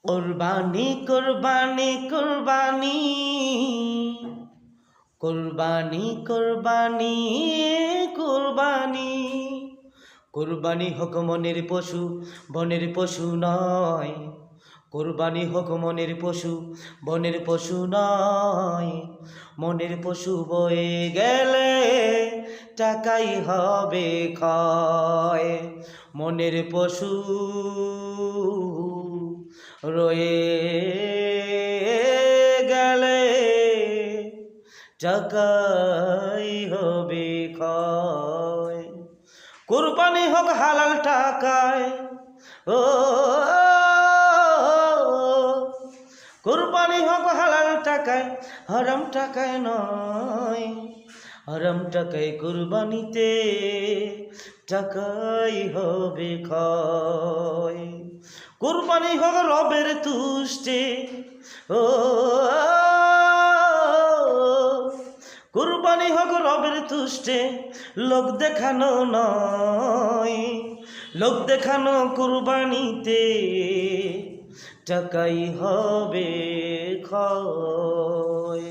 কুরবানি কুরবানি কুরবানি কুরবানি কুরবানি কুরবানি কুরবানি হোক মনের পশু বনের পশু নয়। কুরবানি হোক মনের পশু বনের পশু নয়। মনের পশু বয়ে গেলে টাকাই হবে ক্ষয়। মনের পশু রয়ে গেলে টাকাই হবে ক্ষয়। কুরবানি হোক হালাল টাকায়, ও কুরবানি হোক হালাল টাকায়, হারাম টাকায় নয়। হারাম টাকায় কুরবানিতে টাকাই হবে ক্ষয়। কুরবানি হোক রবের তুষ্টে, ও কুরবানি হোক রবের তুষ্টে, লোক দেখানো নয়। লোক দেখানো কুরবানিতে টাকাই হবে ক্ষয়।